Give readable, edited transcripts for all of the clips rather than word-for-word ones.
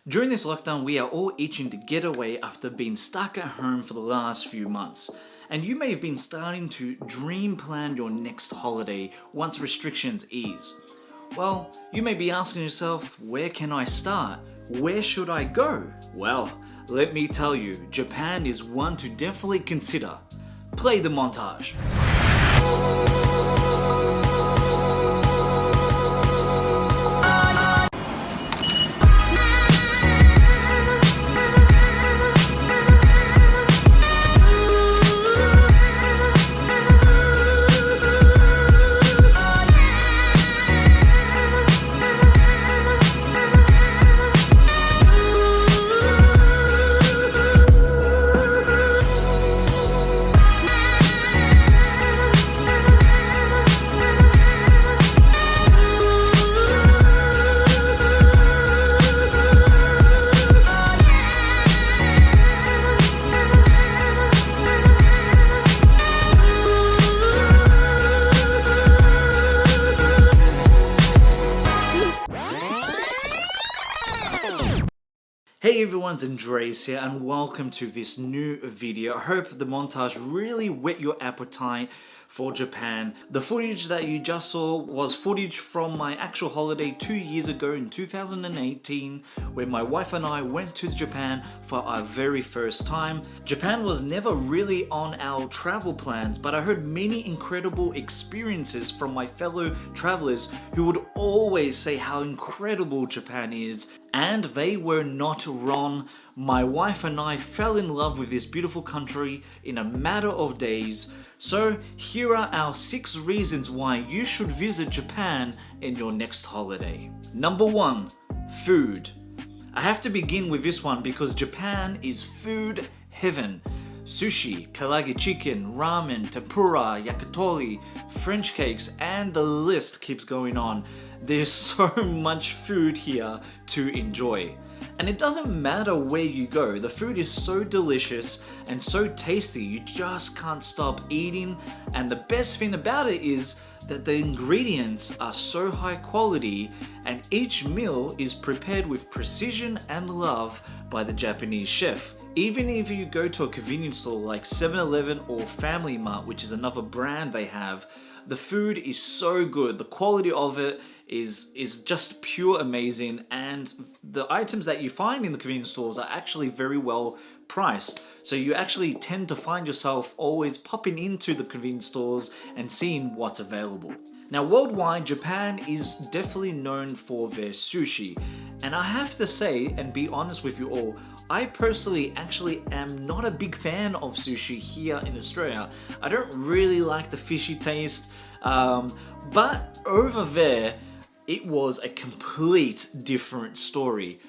During this lockdown, we are all itching to get away after being stuck at home for the last few months. And you may have been starting to dream plan your next holiday once restrictions ease. Well, you may be asking yourself, where can I start? Where should I go? Well, let me tell you, Japan is one to definitely consider. Play the montage. Hey everyone, it's Andres here and welcome to this new video. I hope the montage really whet your appetite for Japan. The footage that you just saw was footage from my actual holiday 2 years ago in 2018 where my wife and I went to Japan for our very first time. Japan was never really on our travel plans, but I heard many incredible experiences from my fellow travelers who would always say how incredible Japan is. And they were not wrong. My wife and I fell in love with this beautiful country in a matter of days. So here are our 6 reasons why you should visit Japan in your next holiday. Number 1, food. I have to begin with this one because Japan is food heaven. Sushi, karaage chicken, ramen, tempura, yakitori, French cakes, and the list keeps going on. There's so much food here to enjoy. And it doesn't matter where you go, the food is so delicious and so tasty, you just can't stop eating. And the best thing about it is that the ingredients are so high quality and each meal is prepared with precision and love by the Japanese chef. Even if you go to a convenience store like 7-Eleven or Family Mart, which is another brand they have, the food is so good. The quality of it is just pure amazing, and the items that you find in the convenience stores are actually very well priced. So you actually tend to find yourself always popping into the convenience stores and seeing what's available. Now worldwide, Japan is definitely known for their sushi. And I have to say, and be honest with you all, I personally actually am not a big fan of sushi here in Australia. I don't really like the fishy taste, but over there, it was a complete different story.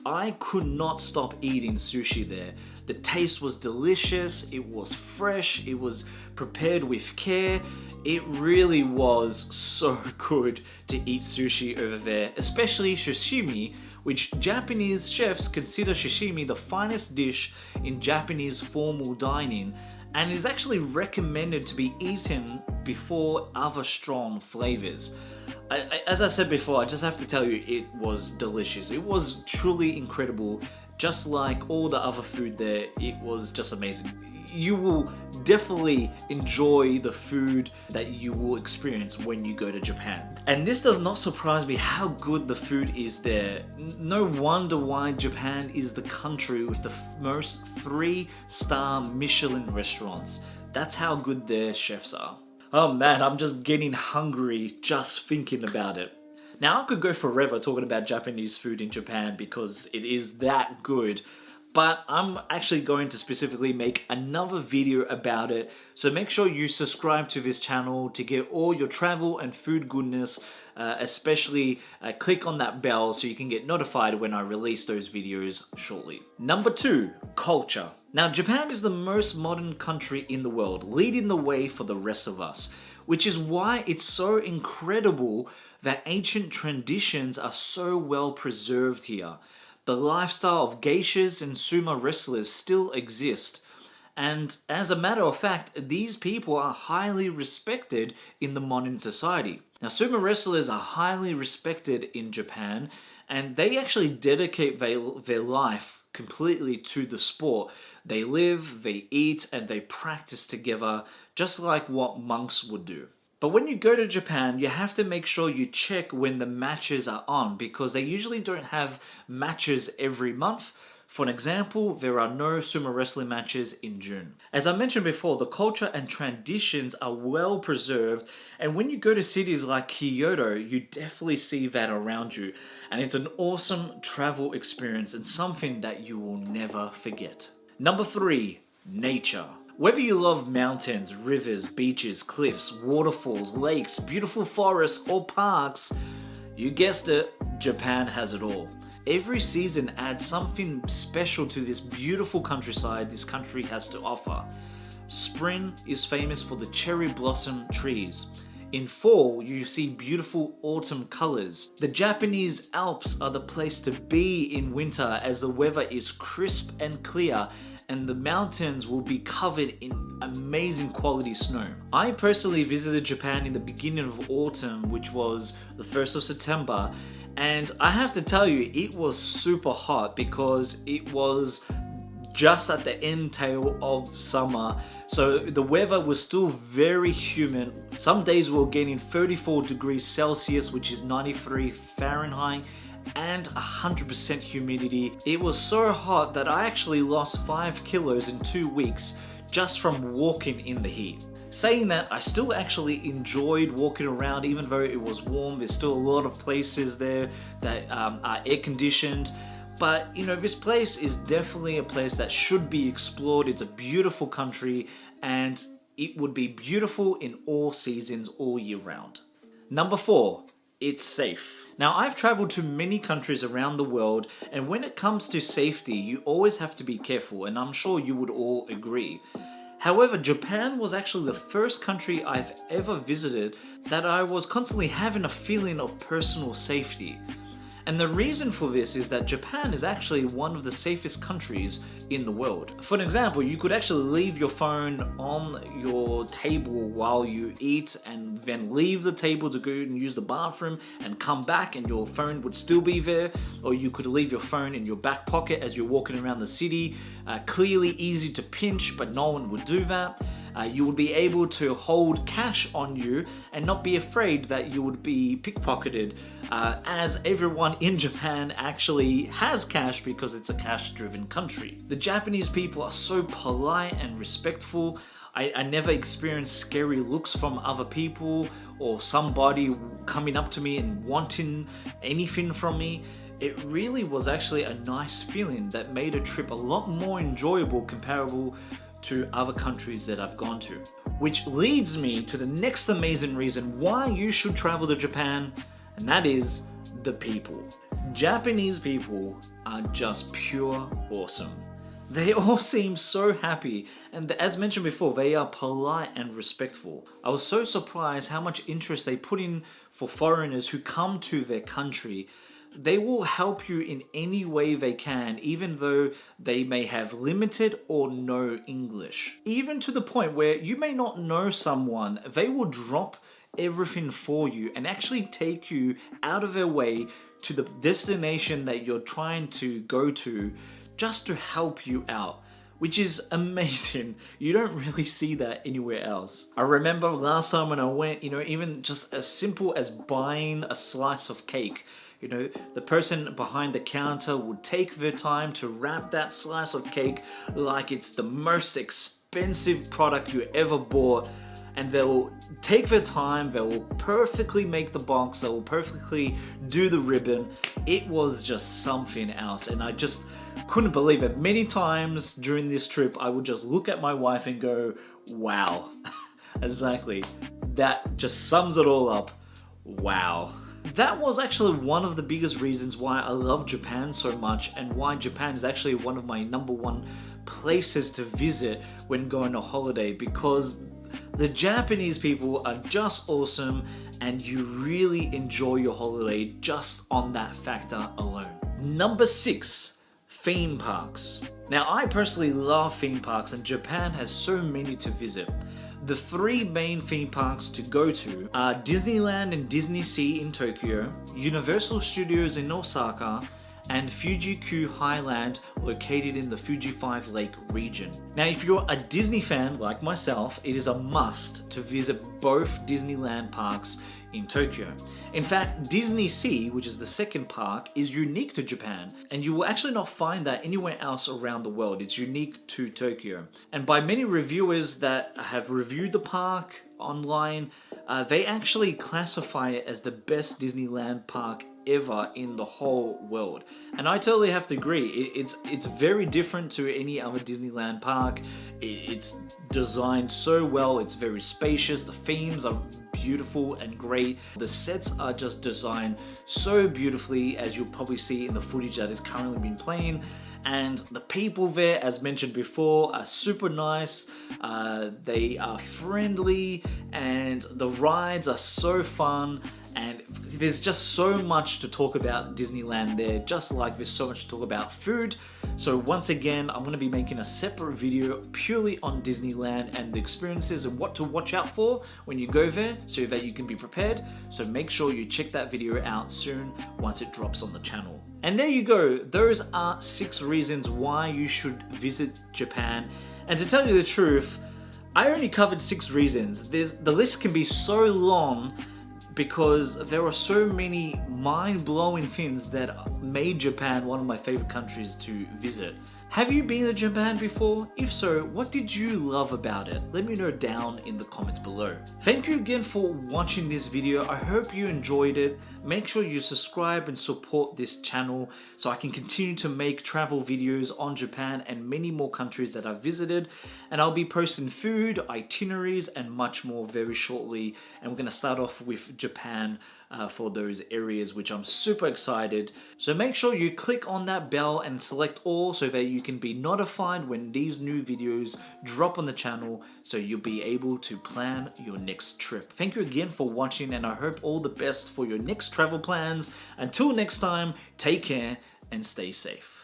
I could not stop eating sushi there. The taste was delicious, it was fresh, it was prepared with care. It really was so good to eat sushi over there, especially sashimi, which Japanese chefs consider sashimi the finest dish in Japanese formal dining and is actually recommended to be eaten before other strong flavors. As I said before, I just have to tell you, it was delicious. It was truly incredible. Just like all the other food there, it was just amazing. You will definitely enjoy the food that you will experience when you go to Japan. And this does not surprise me how good the food is there. No wonder why Japan is the country with the most 3-star Michelin restaurants. That's how good their chefs are. Oh man, I'm just getting hungry just thinking about it. Now I could go forever talking about Japanese food in Japan because it is that good. But I'm actually going to specifically make another video about it. So make sure you subscribe to this channel to get all your travel and food goodness. Especially click on that bell so you can get notified when I release those videos shortly. Number 2, culture. Now Japan is the most modern country in the world, leading the way for the rest of us. Which is why it's so incredible that ancient traditions are so well preserved here. The lifestyle of geishas and sumo wrestlers still exist. And as a matter of fact, these people are highly respected in the modern society. Now, sumo wrestlers are highly respected in Japan, and they actually dedicate their life completely to the sport. They live, they eat, and they practice together, just like what monks would do. But when you go to Japan, you have to make sure you check when the matches are on, because they usually don't have matches every month. For an example, there are no sumo wrestling matches in June. As I mentioned before, the culture and traditions are well preserved, and when you go to cities like Kyoto, you definitely see that around you. And it's an awesome travel experience and something that you will never forget. Number 3, nature. Whether you love mountains, rivers, beaches, cliffs, waterfalls, lakes, beautiful forests, or parks, you guessed it, Japan has it all. Every season adds something special to this beautiful countryside this country has to offer. Spring is famous for the cherry blossom trees. In fall, you see beautiful autumn colors. The Japanese Alps are the place to be in winter, as the weather is crisp and clear, and the mountains will be covered in amazing quality snow. I personally visited Japan in the beginning of autumn, which was the 1st of September, and I have to tell you, it was super hot because it was just at the end tail of summer, so the weather was still very humid. Some days we were getting 34 degrees Celsius, which is 93 Fahrenheit, and 100% humidity. It was so hot that I actually lost 5 kilos in 2 weeks just from walking in the heat. Saying that, I still actually enjoyed walking around even though it was warm. There's still a lot of places there that are air conditioned. But you know, this place is definitely a place that should be explored. It's a beautiful country and it would be beautiful in all seasons, all year round. Number 4, it's safe. Now, I've traveled to many countries around the world, and when it comes to safety, you always have to be careful, and I'm sure you would all agree. However, Japan was actually the first country I've ever visited that I was constantly having a feeling of personal safety. And the reason for this is that Japan is actually one of the safest countries in the world. For an example, you could actually leave your phone on your table while you eat and then leave the table to go and use the bathroom and come back and your phone would still be there. Or you could leave your phone in your back pocket as you're walking around the city. Clearly easy to pinch, but no one would do that. You would be able to hold cash on you and not be afraid that you would be pickpocketed, as everyone in Japan actually has cash because it's a cash-driven country. The Japanese people are so polite and respectful. I never experienced scary looks from other people or somebody coming up to me and wanting anything from me. It really was actually a nice feeling that made a trip a lot more enjoyable comparable to other countries that I've gone to. Which leads me to the next amazing reason why you should travel to Japan, and that is the people. Japanese people are just pure awesome. They all seem so happy, and as mentioned before, they are polite and respectful. I was so surprised how much interest they put in for foreigners who come to their country. They will help you in any way they can, even though they may have limited or no English. Even to the point where you may not know someone, they will drop everything for you and actually take you out of their way to the destination that you're trying to go to just to help you out, which is amazing. You don't really see that anywhere else. I remember last time when I went, even just as simple as buying a slice of cake. The person behind the counter would take their time to wrap that slice of cake like it's the most expensive product you ever bought. And they'll take their time, they will perfectly make the box, they will perfectly do the ribbon. It was just something else, and I just couldn't believe it. Many times during this trip, I would just look at my wife and go, wow. Exactly. That just sums it all up. Wow. That was actually one of the biggest reasons why I love Japan so much, and why Japan is actually one of my #1 places to visit when going on holiday, because the Japanese people are just awesome and you really enjoy your holiday just on that factor alone. Number 6, theme parks. Now, I personally love theme parks and Japan has so many to visit. The three main theme parks to go to are Disneyland and Disney Sea in Tokyo, Universal Studios in Osaka, and Fuji-Q Highland located in the Fuji 5 Lake region. Now, if you're a Disney fan like myself, it is a must to visit both Disneyland parks in Tokyo. In fact, Disney Sea, which is the second park, is unique to Japan, and you will actually not find that anywhere else around the world. It's unique to Tokyo. And by many reviewers that have reviewed the park online, they actually classify it as the best Disneyland park ever in the whole world. And I totally have to agree. It's very different to any other Disneyland park. It's designed so well. It's very spacious. The themes are beautiful and great. The sets are just designed so beautifully, as you'll probably see in the footage that is currently being playing. And the people there, as mentioned before, are super nice. They are friendly, and the rides are so fun. And there's just so much to talk about Disneyland there, just like there's so much to talk about food. So once again, I'm going to be making a separate video purely on Disneyland and the experiences and what to watch out for when you go there so that you can be prepared. So make sure you check that video out soon once it drops on the channel. And there you go. Those are 6 reasons why you should visit Japan. And to tell you the truth, I only covered 6 reasons. The list can be so long because there are so many mind-blowing things that made Japan one of my favorite countries to visit. Have you been to Japan before? If so, what did you love about it? Let me know down in the comments below. Thank you again for watching this video. I hope you enjoyed it. Make sure you subscribe and support this channel so I can continue to make travel videos on Japan and many more countries that I've visited. And I'll be posting food, itineraries, and much more very shortly. And we're going to start off with Japan for those areas, which I'm super excited. So make sure you click on that bell and select all so that you can be notified when these new videos drop on the channel, so you'll be able to plan your next trip. Thank you again for watching, and I hope all the best for your next travel plans. Until next time, take care and stay safe.